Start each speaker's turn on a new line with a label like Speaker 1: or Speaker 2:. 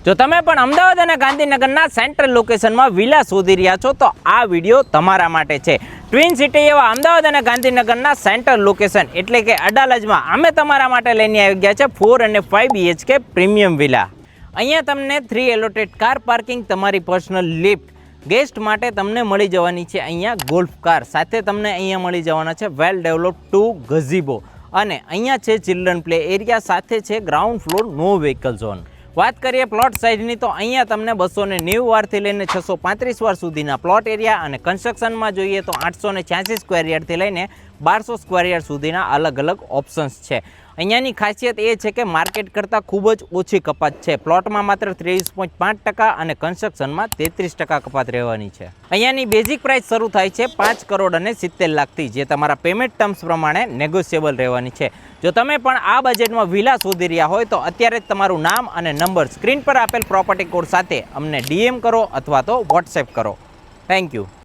Speaker 1: જો તમે પણ અમદાવાદ અને ગાંધીનગરના સેન્ટ્રલ લોકેશનમાં વિલા શોધી રહ્યા છો તો આ વિડીયો તમારા માટે છે। ટ્વિન સિટી એવા અમદાવાદ અને ગાંધીનગરના સેન્ટ્રલ લોકેશન એટલે કે અડાલજમાં અમે તમારા માટે લઈને આવી ગયા છે 4 અને 5 BHK પ્રીમિયમ વિલા। અહીંયા તમને 3 એલોટેડ કાર પાર્કિંગ, તમારી પર્સનલ લિફ્ટ, ગેસ્ટ માટે તમને મળી જવાની છે અહીંયા ગોલ્ફ કાર, સાથે તમને અહીંયા મળી જવાના છે વેલ ડેવલપ 2 ગઝીબો અને અહીંયા છે ચિલ્ડ્રન પ્લે એરિયા, સાથે છે ગ્રાઉન્ડ ફ્લોર નો વ્હીકલ ઝોન। વાત કરીએ પ્લોટ સાઇઝની તો અહીંયા તમને 290 વારથી લઈને 635 વાર સુધીના પ્લોટ એરિયા અને કન્સ્ટ્રક્શનમાં જોઈએ તો 886 સ્ક્વેર યાર્ડથી લઈને 1200 સ્ક્વેર યાર્ડ સુધીના અલગ અલગ ઓપ્શન્સ છે। અહીંયાની ખાસિયત એ છે કે માર્કેટ કરતાં ખૂબ જ ઓછી કપાત છે। પ્લોટમાં માત્ર 23.5% અને કન્સ્ટ્રક્શનમાં 33% કપાત રહેવાની છે। અહીંયાની બેઝિક પ્રાઇસ શરૂ થાય છે 5 કરોડ અને 70 લાખથી, જે તમારા પેમેન્ટ ટર્મ્સ પ્રમાણે નેગોશિયેબલ રહેવાની છે। જો તમે પણ આ બજેટમાં વિલા શોધી રહ્યા હોય તો અત્યારે જ તમારું નામ અને નંબર સ્ક્રીન પર આપેલ પ્રોપર્ટી કોડ સાથે અમને DM કરો અથવા તો વોટ્સએપ કરો। Thank you.